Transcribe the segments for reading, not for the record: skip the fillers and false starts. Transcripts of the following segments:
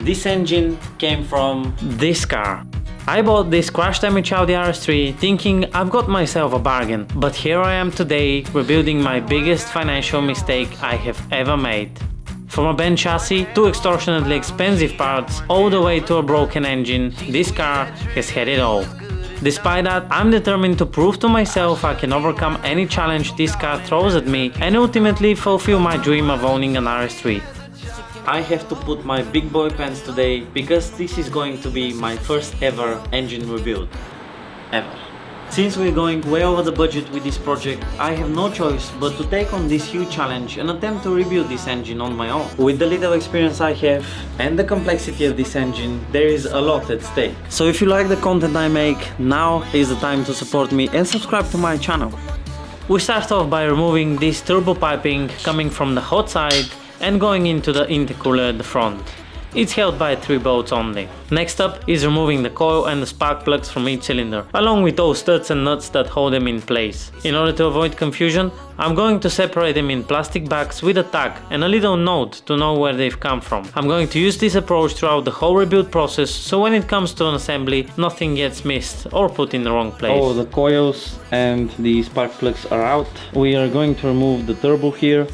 This engine came from this car. I bought this crash-damaged Audi RS3 thinking I've got myself a bargain, but here I am today rebuilding my biggest financial mistake I have ever made. From a bent chassis to extortionately expensive parts, all the way to a broken engine, this car has had it all. Despite that, I'm determined to prove to myself I can overcome any challenge this car throws at me and ultimately fulfill my dream of owning an RS3. I have to put my big boy pants today because this is going to be my first ever engine rebuild. Ever. Since we're going way over the budget with this project, I have no choice but to take on this huge challenge and attempt to rebuild this engine on my own. With the little experience I have and the complexity of this engine, there is a lot at stake. So if you like the content I make, now is the time to support me and subscribe to my channel. We start off by removing this turbo piping coming from the hot side and going into the intercooler at the front. It's held by 3 bolts only. Next up is removing the coil and the spark plugs from each cylinder, along with those studs and nuts that hold them in place. In order to avoid confusion, I'm going to separate them in plastic bags with a tag and a little note to know where they've come from. I'm going to use this approach throughout the whole rebuild process, so when it comes to an assembly, nothing gets missed or put in the wrong place. Oh, the coils and the spark plugs are out. We are going to remove the turbo here.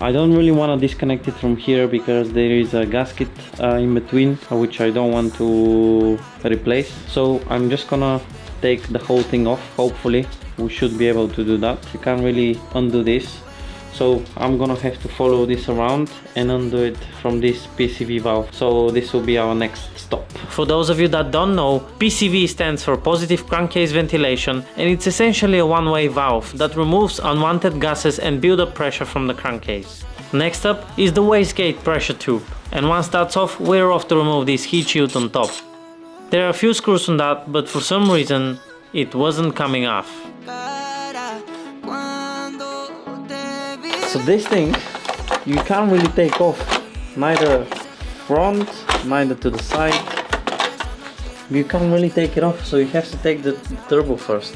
I don't really want to disconnect it from here because there is a gasket in between which I don't want to replace. So I'm just gonna take the whole thing off. Hopefully we should be able to do that. You can't really undo this. So I'm gonna have to follow this around and undo it from this PCV valve. So this will be our next stop. For those of you that don't know, PCV stands for positive crankcase ventilation, and it's essentially a one-way valve that removes unwanted gases and build up pressure from the crankcase. Next up is the wastegate pressure tube, and once that's off, we're off to remove this heat shield on top. There are a few screws on that, but for some reason it wasn't coming off. So this thing you can't really take off, neither front, neither to the side. You can't really take it off, so you have to take the turbo first.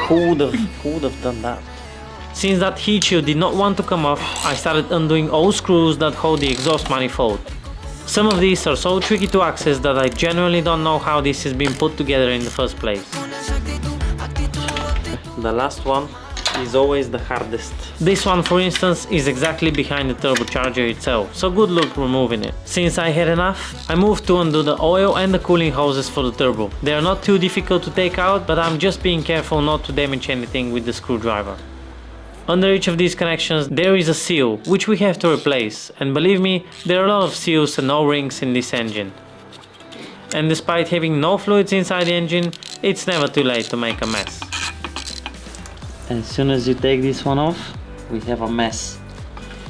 Who would have done that? Since that heat shield did not want to come off, I started undoing all screws that hold the exhaust manifold. Some of these are so tricky to access that I genuinely don't know how this has been put together in the first place. The last one is always the hardest. This one, for instance, is exactly behind the turbocharger itself, so good luck removing it. Since I had enough, I moved to undo the oil and the cooling hoses for the turbo. They are not too difficult to take out, but I'm just being careful not to damage anything with the screwdriver. Under each of these connections there is a seal, which we have to replace, and believe me, there are a lot of seals and O-rings in this engine. And despite having no fluids inside the engine, it's never too late to make a mess. As soon as you take this one off, we have a mess.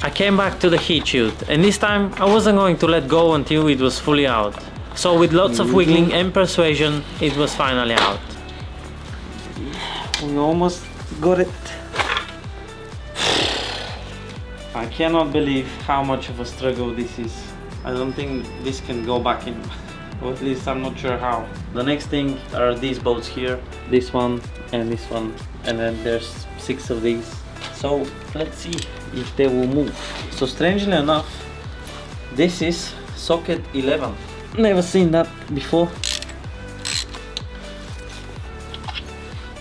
I came back to the heat shield, and this time I wasn't going to let go until it was fully out. So with lots of wiggling and persuasion, it was finally out. We almost got it. I cannot believe how much of a struggle this is. I don't think this can go back in. Or at least I'm not sure how. The next thing are these bolts here. This one and this one. And then there's 6 of these. So let's see if they will move. So strangely enough, this is socket 11. Never seen that before.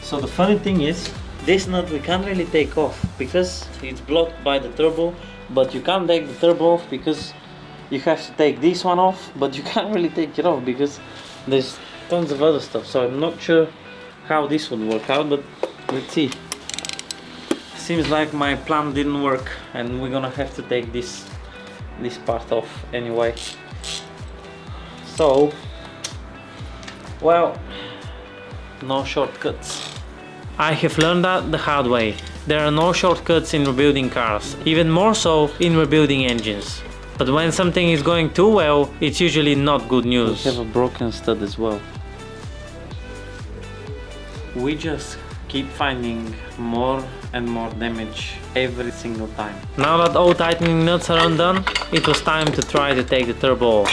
So the funny thing is, this nut we can't really take off because it's blocked by the turbo, but you can't take the turbo off because you have to take this one off, but you can't really take it off because there's tons of other stuff. So I'm not sure how this would work out, but let's see. Seems like my plan didn't work, and we're gonna have to take this part off anyway. So, well, no shortcuts. I have learned that the hard way. There are no shortcuts in rebuilding cars, even more so in rebuilding engines. But when something is going too well, it's usually not good news. We have a broken stud as well. We just keep finding more and more damage every single time. Now that all tightening nuts are undone, it was time to try to take the turbo off.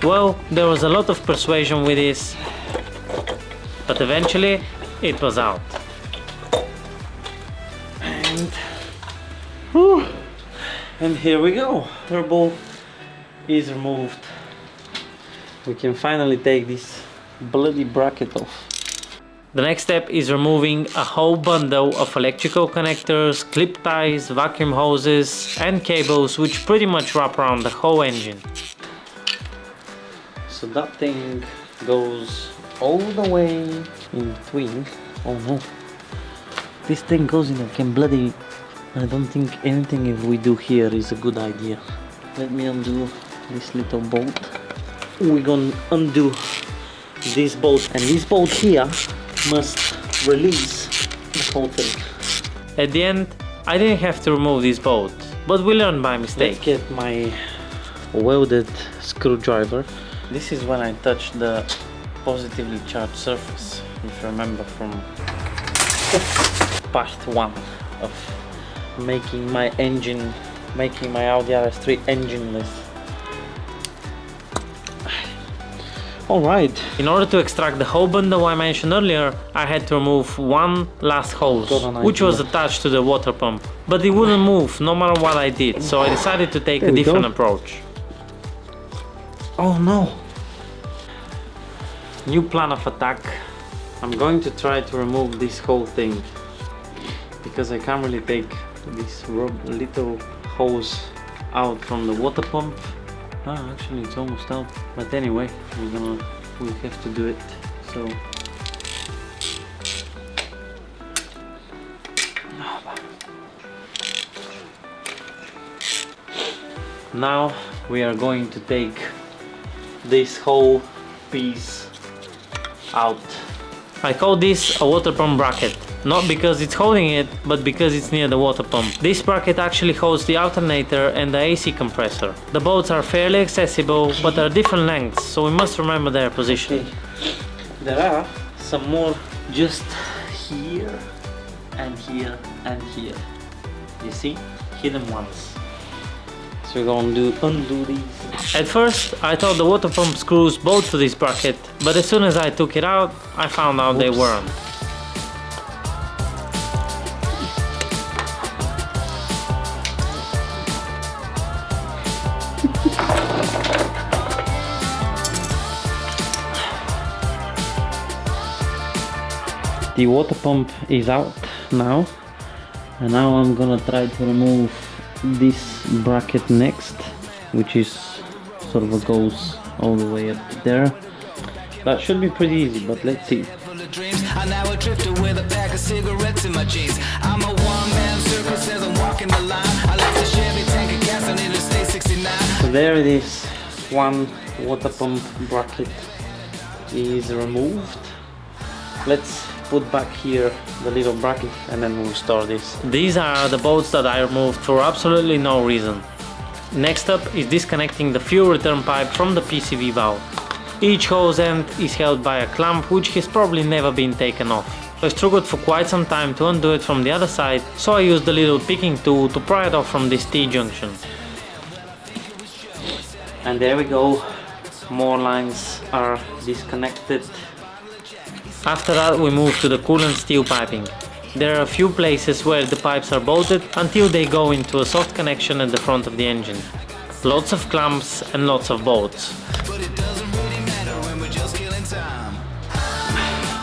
Well, there was a lot of persuasion with this, but eventually it was out. And And here we go. Turbo is removed. We can finally take this bloody bracket off. The next step is removing a whole bundle of electrical connectors, clip ties, vacuum hoses and cables which pretty much wrap around the whole engine. So that thing goes all the way in between. Oh no. This thing goes in again bloody... I don't think anything if we do here is a good idea. Let me undo this little bolt. We're gonna undo this bolt, and this bolt here must release the whole thing. At the end, I didn't have to remove this bolt, but we learned by mistake. Let's get my welded screwdriver. This is when I touched the positively charged surface, if you remember from part 1 of making my Audi RS3 engineless. Alright. In order to extract the whole bundle I mentioned earlier, I had to remove one last hose, which was attached to the water pump. But it wouldn't move no matter what I did, so I decided to take a different approach. Oh no! New plan of attack. I'm going to try to remove this whole thing, because I can't really take this little hose out from the water pump. Ah, actually it's almost out. But anyway, we have to do it. So now we are going to take this whole piece out. I call this a water pump bracket. Not because it's holding it, but because it's near the water pump. This bracket actually holds the alternator and the AC compressor. The bolts are fairly accessible, but they're different lengths, so we must remember their position. Okay. There are some more just here and here and here. You see? Hidden ones. So we're going to undo these. At first, I thought the water pump screws bolted to this bracket, but as soon as I took it out, I found out they weren't. The water pump is out now, and now I'm gonna try to remove this bracket next, which is sort of goes all the way up there. That should be pretty easy, but let's see. So there it is, one water pump bracket is removed. Let's put back here the little bracket and then we'll store this. These are the bolts that I removed for absolutely no reason. Next up is disconnecting the fuel return pipe from the PCV valve. Each hose end is held by a clamp which has probably never been taken off. I struggled for quite some time to undo it from the other side, so I used the little picking tool to pry it off from this T-junction. And there we go, more lines are disconnected. After that we move to the coolant steel piping. There are a few places where the pipes are bolted until they go into a soft connection at the front of the engine. Lots of clamps and lots of bolts.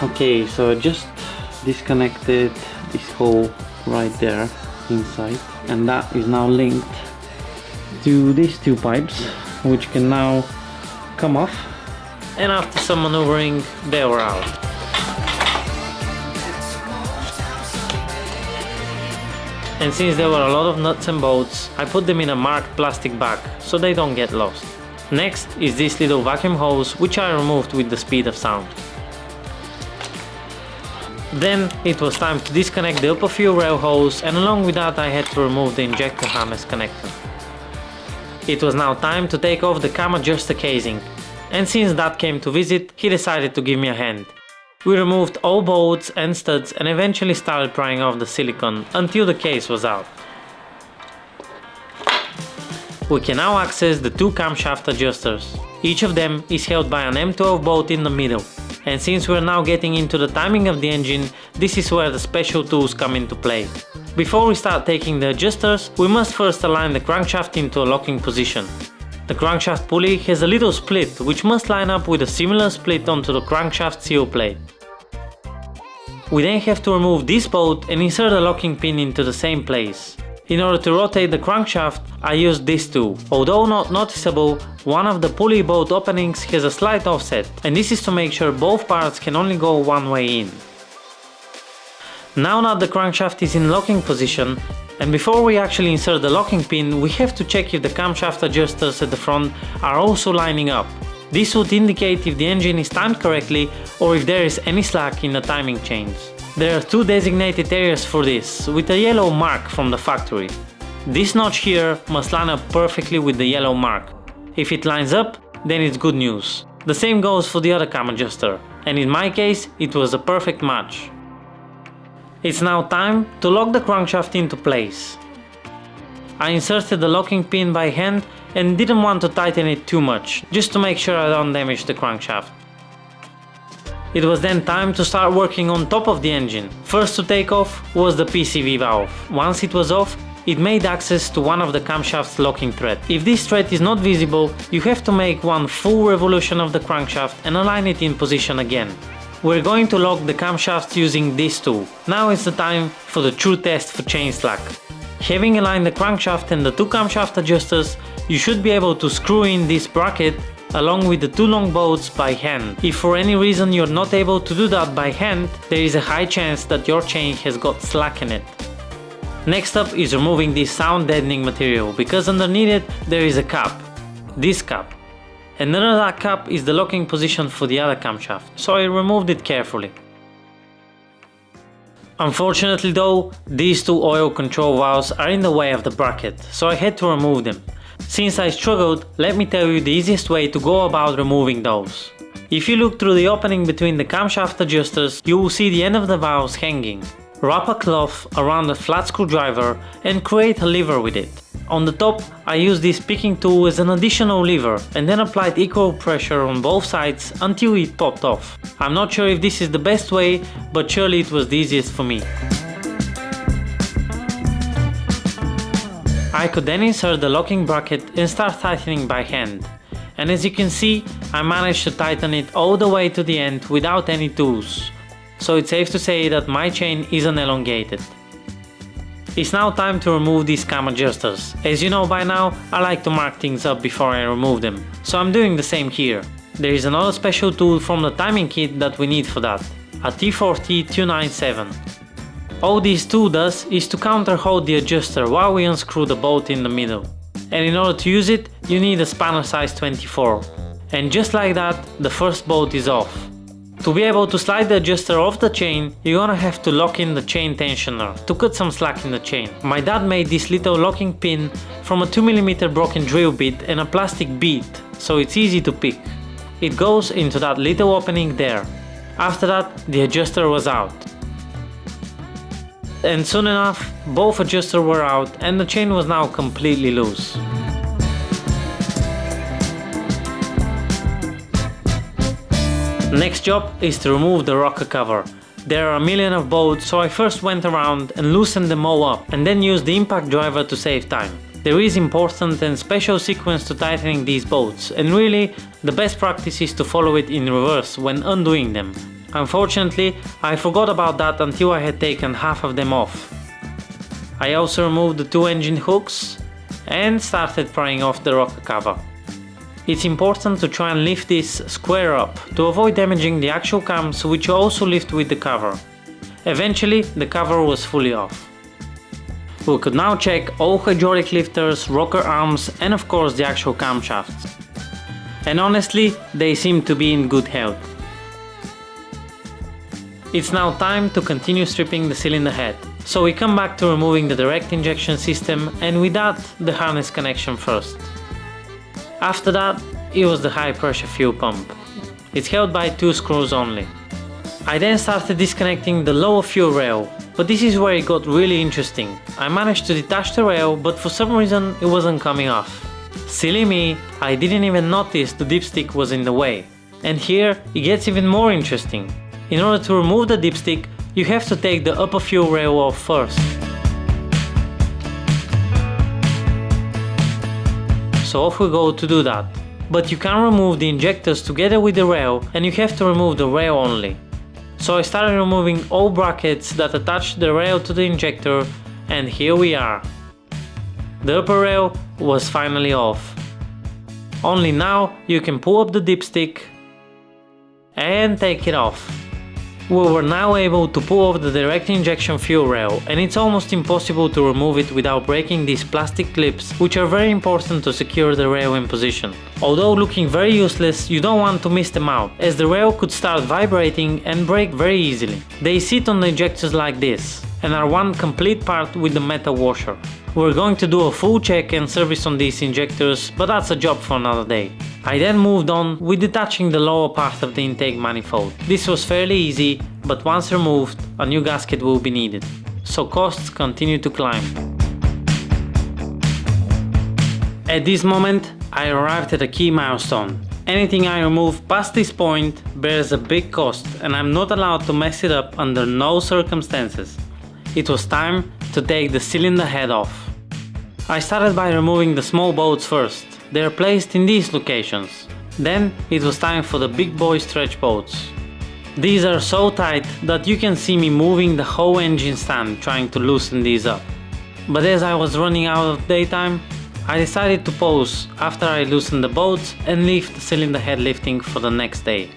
Okay, so I just disconnected this hole right there inside, and that is now linked to these two pipes, which can now come off, and after some maneuvering they were out. And since there were a lot of nuts and bolts, I put them in a marked plastic bag so they don't get lost. Next is this little vacuum hose, which I removed with the speed of sound. Then it was time to disconnect the upper fuel rail hose, and along with that I had to remove the injector harness connector. It was now time to take off the cam adjuster casing, and since Dad came to visit, he decided to give me a hand. We removed all bolts and studs and eventually started prying off the silicone until the case was out. We can now access the two camshaft adjusters. Each of them is held by an M12 bolt in the middle. And since we're now getting into the timing of the engine, this is where the special tools come into play. Before we start taking the adjusters, we must first align the crankshaft into a locking position. The crankshaft pulley has a little split which must line up with a similar split onto the crankshaft seal plate. We then have to remove this bolt and insert a locking pin into the same place. In order to rotate the crankshaft, I used this tool. Although not noticeable, one of the pulley bolt openings has a slight offset, and this is to make sure both parts can only go one way in. Now that the crankshaft is in locking position, and before we actually insert the locking pin, we have to check if the camshaft adjusters at the front are also lining up. This would indicate if the engine is timed correctly or if there is any slack in the timing chains. There are two designated areas for this, with a yellow mark from the factory. This notch here must line up perfectly with the yellow mark. If it lines up, then it's good news. The same goes for the other cam adjuster, and in my case, it was a perfect match. It's now time to lock the crankshaft into place. I inserted the locking pin by hand and didn't want to tighten it too much, just to make sure I don't damage the crankshaft. It was then time to start working on top of the engine. First to take off was the PCV valve. Once it was off, it made access to one of the camshaft's locking threads. If this thread is not visible, you have to make one full revolution of the crankshaft and align it in position again. We're going to lock the camshafts using this tool. Now is the time for the true test for chain slack. Having aligned the crankshaft and the two camshaft adjusters, you should be able to screw in this bracket along with the two long bolts by hand. If for any reason you're not able to do that by hand, there is a high chance that your chain has got slack in it. Next up is removing this sound deadening material, because underneath it there is a cap. This cap. And under that cap is the locking position for the other camshaft, so I removed it carefully. Unfortunately though, these two oil control valves are in the way of the bracket, so I had to remove them. Since I struggled, let me tell you the easiest way to go about removing those. If you look through the opening between the camshaft adjusters, you will see the end of the valves hanging. Wrap a cloth around the flat screwdriver and create a lever with it. On the top, I used this picking tool as an additional lever and then applied equal pressure on both sides until it popped off. I'm not sure if this is the best way, but surely it was the easiest for me. I could then insert the locking bracket and start tightening by hand. And as you can see, I managed to tighten it all the way to the end without any tools. So it's safe to say that my chain isn't elongated. It's now time to remove these cam adjusters. As you know by now, I like to mark things up before I remove them, so I'm doing the same here. There is another special tool from the timing kit that we need for that, a T40-297. All this tool does is to counter hold the adjuster while we unscrew the bolt in the middle. And in order to use it, you need a spanner size 24. And just like that, the first bolt is off. To be able to slide the adjuster off the chain, you're gonna have to lock in the chain tensioner to cut some slack in the chain. My dad made this little locking pin from a 2mm broken drill bit and a plastic bead, so it's easy to pick. It goes into that little opening there. After that, the adjuster was out. And soon enough, both adjusters were out and the chain was now completely loose. Next job is to remove the rocker cover. There are a million of bolts, so I first went around and loosened them all up and then used the impact driver to save time. There is important and special sequence to tightening these bolts, and really the best practice is to follow it in reverse when undoing them. Unfortunately, I forgot about that until I had taken half of them off. I also removed the two engine hooks and started prying off the rocker cover. It's important to try and lift this square up to avoid damaging the actual cams, which you also lift with the cover. Eventually, the cover was fully off. We could now check all hydraulic lifters, rocker arms and of course the actual camshafts. And honestly, they seem to be in good health. It's now time to continue stripping the cylinder head. So we come back to removing the direct injection system, and with that, the harness connection first. After that, it was the high pressure fuel pump. It's held by 2 screws only. I then started disconnecting the lower fuel rail, but this is where it got really interesting. I managed to detach the rail, but for some reason it wasn't coming off. Silly me, I didn't even notice the dipstick was in the way. And here it gets even more interesting. In order to remove the dipstick, you have to take the upper fuel rail off first. so off we go to do that. But you can remove the injectors together with the rail, and you have to remove the rail only. So I started removing all brackets that attach the rail to the injector, and here we are. The upper rail was finally off. Only now you can pull up the dipstick and take it off. We were now able to pull off the direct injection fuel rail, and it's almost impossible to remove it without breaking these plastic clips, which are very important to secure the rail in position. Although looking very useless, you don't want to miss them out, as the rail could start vibrating and break very easily. They sit on the injectors like this, and are one complete part with the metal washer. We're going to do a full check and service on these injectors, but that's a job for another day. I then moved on with detaching the lower part of the intake manifold. This was fairly easy, but once removed, a new gasket will be needed. So costs continue to climb. At this moment, I arrived at a key milestone. Anything I remove past this point bears a big cost, and I'm not allowed to mess it up under no circumstances. It was time to take the cylinder head off. I started by removing the small bolts first. They are placed in these locations. Then it was time for the big boy stretch bolts. These are so tight that you can see me moving the whole engine stand trying to loosen these up. But as I was running out of daytime, I decided to pause after I loosened the bolts and leave the cylinder head lifting for the next day.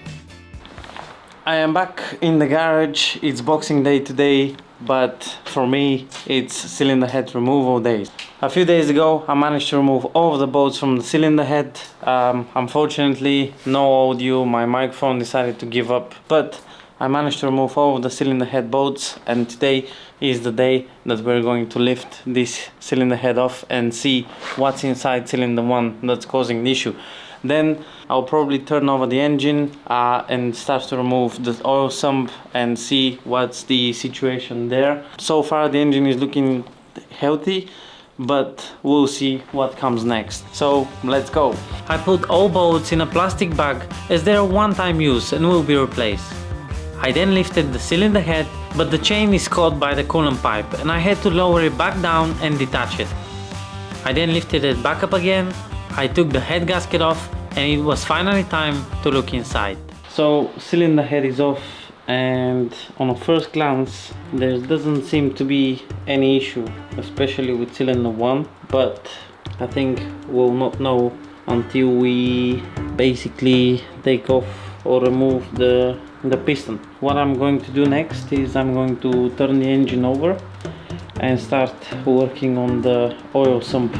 I am back in the garage. It's Boxing Day today, but for me it's cylinder head removal day. A few days ago I managed to remove all of the bolts from the cylinder head. Unfortunately no audio, my microphone decided to give up, but I managed to remove all of the cylinder head bolts, and today is the day that we're going to lift this cylinder head off and see what's inside cylinder 1 that's causing the issue. Then I'll probably turn over the engine and start to remove the oil sump and see what's the situation there. So far the engine is looking healthy, but we'll see what comes next. So let's go. I put all bolts in a plastic bag as they're one-time use and will be replaced. I then lifted the cylinder head, but the chain is caught by the coolant pipe and I had to lower it back down and detach it. I then lifted it back up again. I took the head gasket off and it was finally time to look inside. So cylinder head is off, and on a first glance there doesn't seem to be any issue, especially with cylinder 1, but I think we'll not know until we basically take off or remove the piston. What I'm going to do next is I'm going to turn the engine over and start working on the oil sump.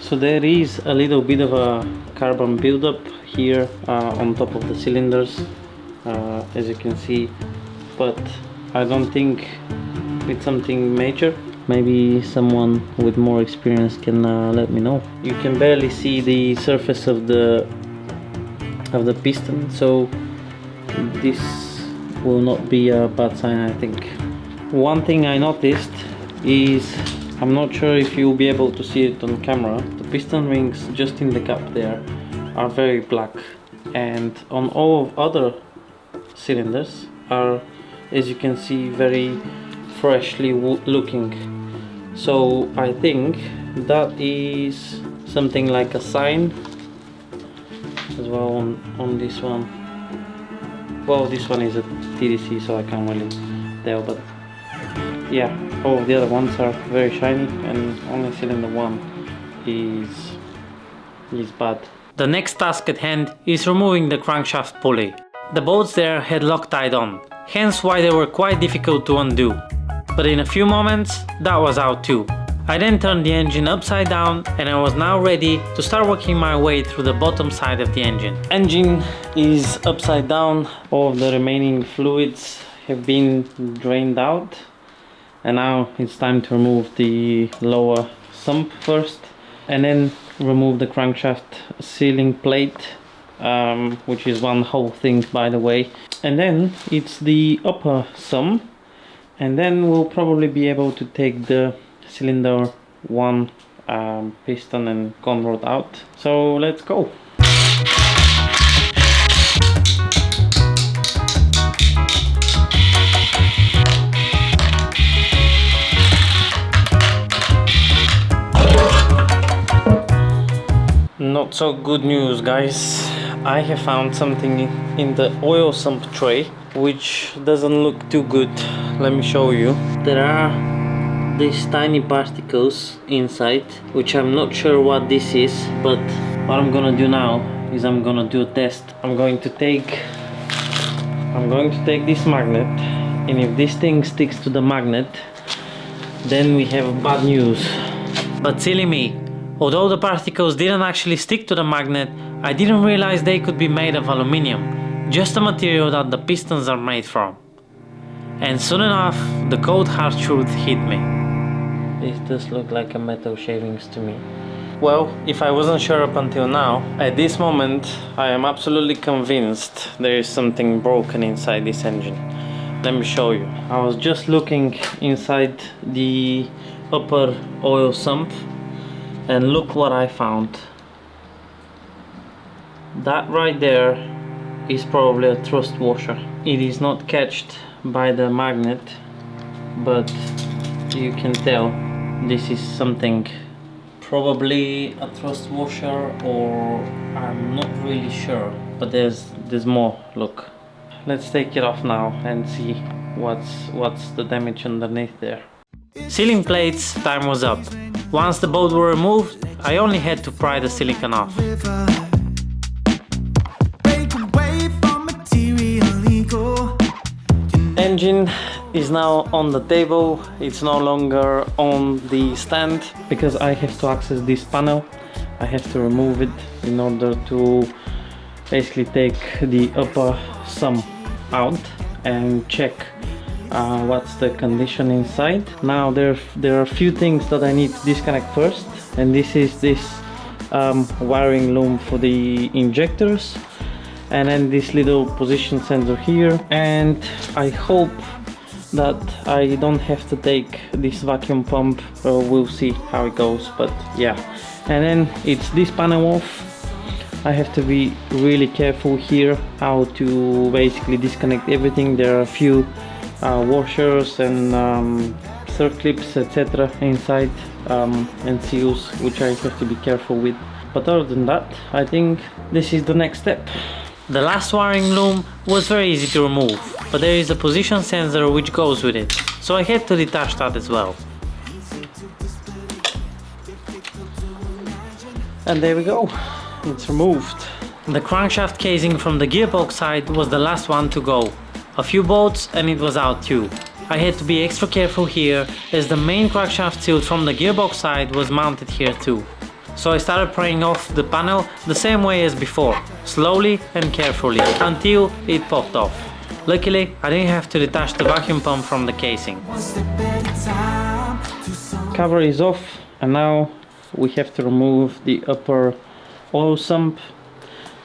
So there is a little bit of a carbon buildup here on top of the cylinders, as you can see, but I don't think it's something major. Maybe someone with more experience can let me know. You can barely see the surface of the piston, so this will not be a bad sign, I think. One thing I noticed is, I'm not sure if you'll be able to see it on camera, the piston rings just in the gap there are very black, and on all of other cylinders are, as you can see, very freshly looking. So I think that is something like a sign as well on this one. Well, this one is a TDC, so I can't really tell, but yeah, all of the other ones are very shiny, and only cylinder 1 is bad. The next task at hand is removing the crankshaft pulley. The bolts there had Loctite on, hence why they were quite difficult to undo. But in a few moments that was out too. I then turned the engine upside down and I was now ready to start working my way through the bottom side of the engine. Engine is upside down, all of the remaining fluids have been drained out, and now it's time to remove the lower sump first and then remove the crankshaft sealing plate, which is one whole thing by the way, and then it's the upper sump, and then we'll probably be able to take the cylinder 1 piston and conrod out. So let's go. Not so good news, guys. I have found something in the oil sump tray which doesn't look too good. Let me show you. There are these tiny particles inside, which I'm not sure what this is, but what I'm gonna do now is I'm gonna do a test. I'm going to take this magnet, and if this thing sticks to the magnet, then we have bad news. But silly me, although the particles didn't actually stick to the magnet, I didn't realize they could be made of aluminium, just the material that the pistons are made from. And soon enough, the cold hard truth hit me. This does look like a metal shavings to me. Well, if I wasn't sure up until now, at this moment I am absolutely convinced there is something broken inside this engine. Let me show you. I was just looking inside the upper oil sump, and look what I found. That right there is probably a thrust washer. It is not catched by the magnet, but you can tell this is something, probably a thrust washer, or I'm not really sure, but there's more. Look, let's take it off now and see what's the damage underneath there. Sealing plates, time was up. Once the bolts were removed, I only had to pry the silicone off. Engine is now on the table. It's no longer on the stand because I have to access this panel. I have to remove it in order to basically take the upper sump out and check what's the condition inside. Now there are a few things that I need to disconnect first, and this is this wiring loom for the injectors, and then this little position sensor here, and I hope that I don't have to take this vacuum pump. We'll see how it goes, but yeah. And then it's this panel off. I have to be really careful here how to basically disconnect everything. There are a few washers and circlips, etc. inside, and seals, which I have to be careful with. But other than that, I think this is the next step. The last wiring loom was very easy to remove, but there is a position sensor which goes with it, so I had to detach that as well. And there we go, it's removed. The crankshaft casing from the gearbox side was the last one to go. A few bolts and it was out too. I had to be extra careful here, as the main crankshaft seal from the gearbox side was mounted here too. So I started prying off the panel the same way as before, slowly and carefully, until it popped off. Luckily, I didn't have to detach the vacuum pump from the casing. Cover is off, and now we have to remove the upper oil sump.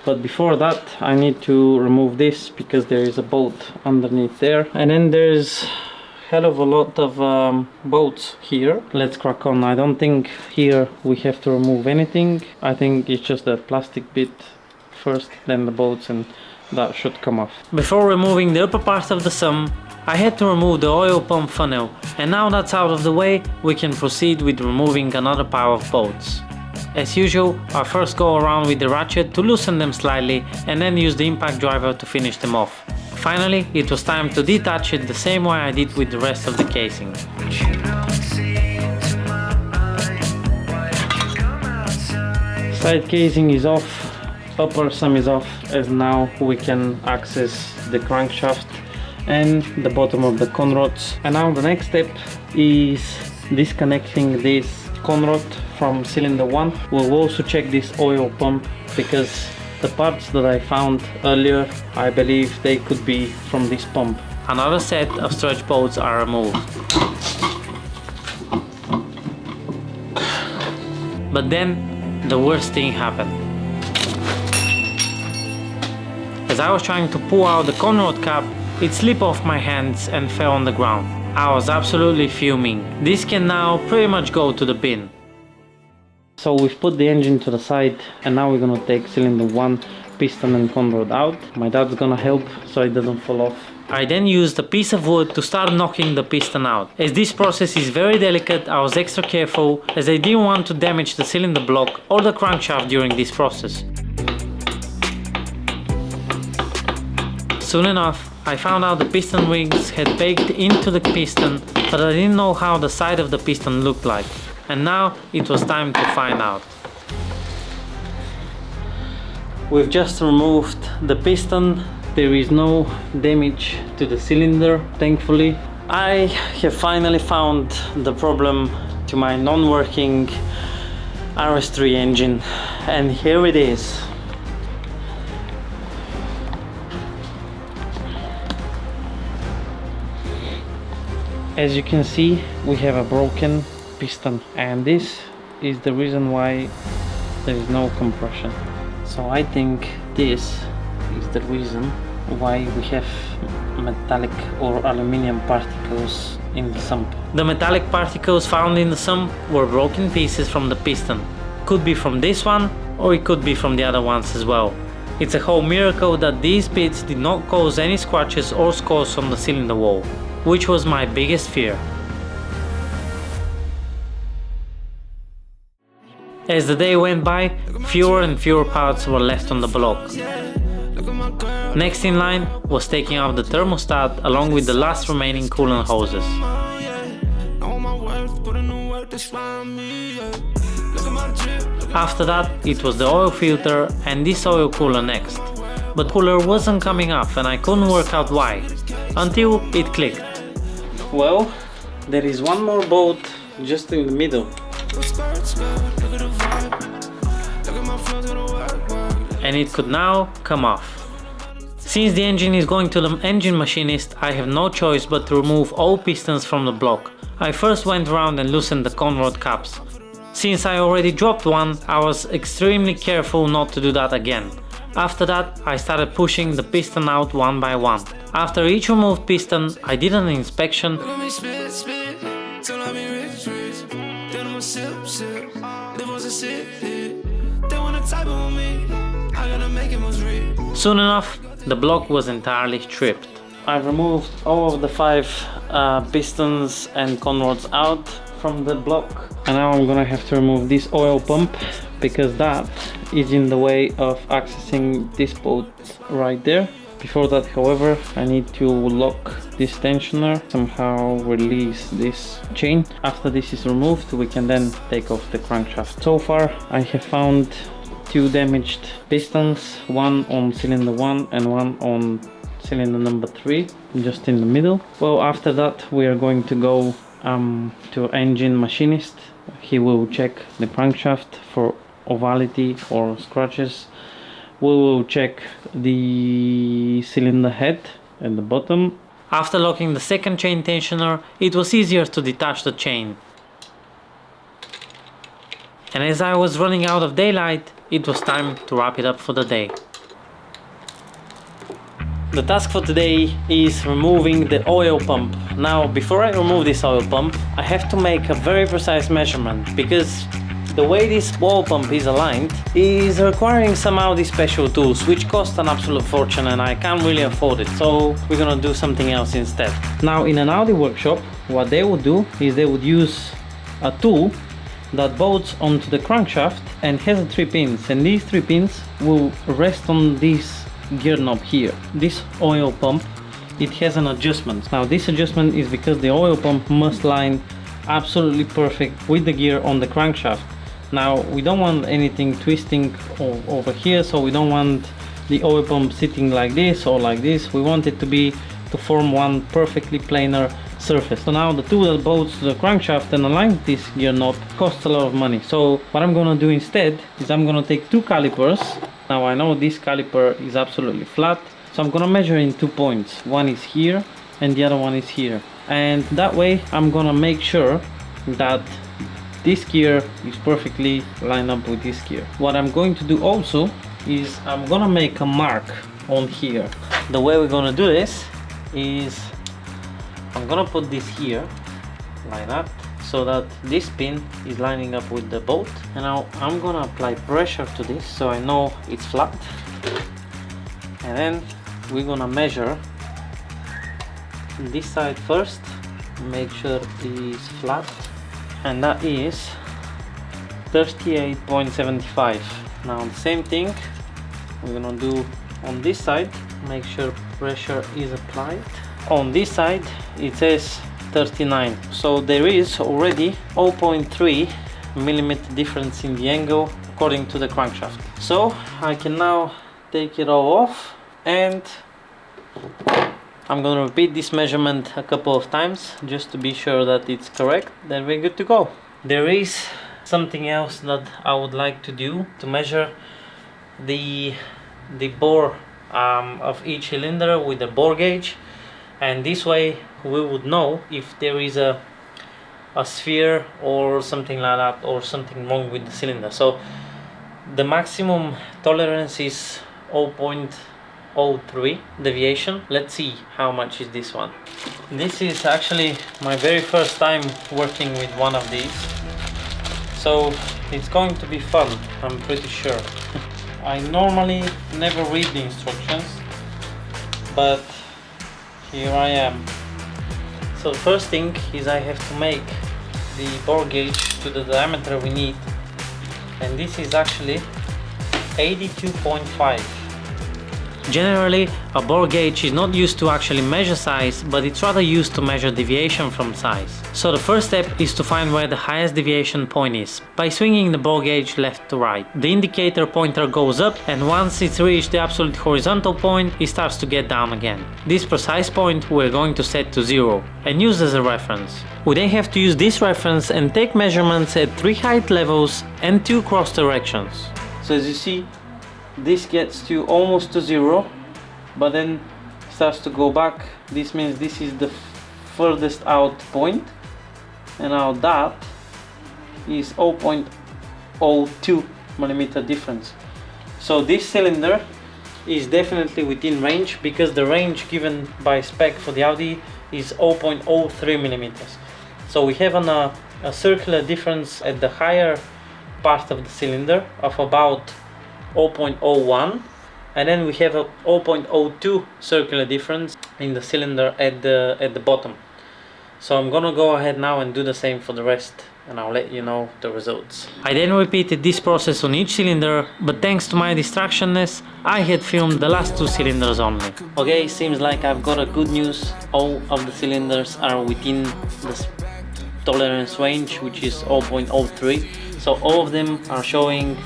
But before that, I need to remove this because there is a bolt underneath there, and then there's hell of a lot of bolts here. Let's crack on. I don't think here we have to remove anything. I think it's just the plastic bit first, then the bolts, and that should come off. Before removing the upper part of the sump, I had to remove the oil pump funnel, and now that's out of the way, we can proceed with removing another pile of bolts. As usual, I first go around with the ratchet to loosen them slightly, and then use the impact driver to finish them off. Finally, it was time to detach it the same way I did with the rest of the casing. Side casing is off, upper sump is off, as now we can access the crankshaft and the bottom of the conrods. And now the next step is disconnecting this conrod from cylinder 1. We'll also check this oil pump, because the parts that I found earlier, I believe they could be from this pump. Another set of stretch bolts are removed. But then the worst thing happened. As I was trying to pull out the conrod cap, it slipped off my hands and fell on the ground. I was absolutely fuming. This can now pretty much go to the bin. So we've put the engine to the side, and now we're gonna take cylinder 1 piston and conrod out. My dad's gonna help so it doesn't fall off. I then used a piece of wood to start knocking the piston out. As this process is very delicate, I was extra careful as I didn't want to damage the cylinder block or the crankshaft during this process. Soon enough, I found out the piston rings had baked into the piston, but I didn't know how the side of the piston looked like. And now it was time to find out. We've just removed the piston. There is no damage to the cylinder, thankfully. I have finally found the problem to my non-working RS3 engine, and here it is. As you can see, we have a broken piston, and this is the reason why there is no compression. So I think this is the reason why we have metallic or aluminium particles in the sump. The metallic particles found in the sump were broken pieces from the piston. Could be from this one, or it could be from the other ones as well. It's a whole miracle that these bits did not cause any scratches or scores on the cylinder wall, which was my biggest fear. As the day went by, fewer and fewer parts were left on the block. Next in line was taking off the thermostat along with the last remaining coolant hoses. After that, it was the oil filter and this oil cooler next. But cooler wasn't coming off and I couldn't work out why, until it clicked. Well, there is one more bolt just in the middle. And it could now come off. Since the engine is going to the engine machinist, I have no choice but to remove all pistons from the block. I first went around and loosened the conrod caps. Since I already dropped one, I was extremely careful not to do that again. After that, I started pushing the piston out one by one. After each removed piston, I did an inspection. Soon enough, the block was entirely stripped. I removed all of the 5 pistons and conrods out from the block, and now I'm gonna have to remove this oil pump because that is in the way of accessing this bolt right there. Before that, however, I need to lock this tensioner, somehow release this chain. After this is removed, we can then take off the crankshaft. So far, I have found 2 damaged pistons, one on cylinder 1 and one on cylinder number 3, just in the middle. Well, after that, we are going to go to engine machinist. He will check the crankshaft for ovality or scratches. We will check the cylinder head at the bottom. After locking the second chain tensioner, it was easier to detach the chain. And as I was running out of daylight, it was time to wrap it up for the day. The task for today is removing the oil pump. Now, before I remove this oil pump, I have to make a very precise measurement because the way this oil pump is aligned is requiring some Audi special tools, which cost an absolute fortune and I can't really afford it, so we're gonna do something else instead. Now, in an Audi workshop, what they would do is they would use a tool that bolts onto the crankshaft and has 3 pins, and these 3 pins will rest on this gear knob here. This oil pump, it has an adjustment. Now, this adjustment is because the oil pump must line absolutely perfect with the gear on the crankshaft. Now, we don't want anything twisting over here, so we don't want the oil pump sitting like this or like this. We want it to form one perfectly planar surface. So now the tool that bolts to the crankshaft and aligns this gear knob costs a lot of money. So what I'm gonna do instead is I'm gonna take 2 calipers. Now I know this caliper is absolutely flat, so I'm gonna measure in 2 points. One is here and the other one is here. And that way I'm gonna make sure that this gear is perfectly lined up with this gear. What I'm going to do also is I'm gonna make a mark on here. The way we're gonna do this is I'm gonna put this here like that, so that this pin is lining up with the bolt, and now I'm gonna apply pressure to this so I know it's flat, and then we're gonna measure this side first, make sure it is flat, and that is 38.75. Now the same thing we're gonna do on this side, make sure pressure is applied. On this side it says 39, so there is already 0.3 millimeter difference in the angle according to the crankshaft. So I can now take it all off, and I'm gonna repeat this measurement a couple of times just to be sure that it's correct. Then we're good to go. There is something else that I would like to do to measure the bore of each cylinder with the bore gauge, and this way we would know if there is a sphere or something like that, or something wrong with the cylinder. So the maximum tolerance is 0.03 deviation. Let's see how much is this one. This is actually my very first time working with one of these, so it's going to be fun, I'm pretty sure. I normally never read the instructions, but here I am. So the first thing is I have to make the bore gauge to the diameter we need, and this is actually 82.5. Generally, a bore gauge is not used to actually measure size, but it's rather used to measure deviation from size. So the first step is to find where the highest deviation point is, by swinging the bore gauge left to right. The indicator pointer goes up, and once it's reached the absolute horizontal point, it starts to get down again. This precise point we're going to set to 0 and use as a reference. We then have to use this reference and take measurements at 3 height levels and 2 cross directions. So as you see, this gets to almost to 0, but then starts to go back. This means this is the furthest out point, and now that is 0.02 millimeter difference. So this cylinder is definitely within range, because the range given by spec for the Audi is 0.03 millimeters. So we have a circular difference at the higher part of the cylinder of about 0.01, and then we have a 0.02 circular difference in the cylinder at the bottom. So I'm gonna go ahead now and do the same for the rest, and I'll let you know the results. I then repeated this process on each cylinder, but thanks to my distractionness, I had filmed the last 2 cylinders only. Okay, seems like I've got a good news. All of the cylinders are within the tolerance range, which is 0.03. So all of them are showing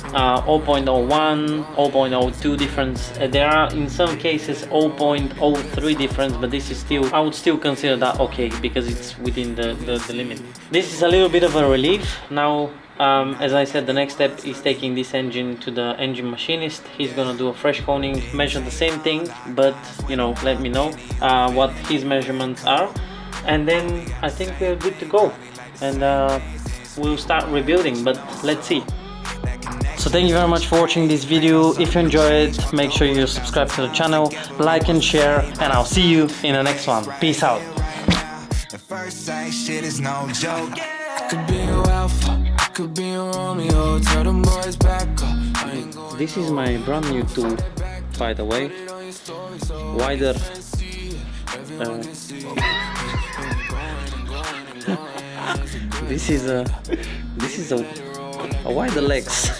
0.01, 0.02 difference. There are in some cases 0.03 difference, but this is still, I would still consider that okay, because it's within the limit. This is a little bit of a relief. Now, as I said, the next step is taking this engine to the engine machinist. He's gonna do a fresh coning, measure the same thing, but you know, let me know what his measurements are, and then I think we're good to go, and we'll start rebuilding, but let's see. So thank you very much for watching this video. If you enjoyed it, make sure you subscribe to the channel, like and share, and I'll see you in the next one. Peace out. This is my brand new tool, by the way. Wider this is a wider legs.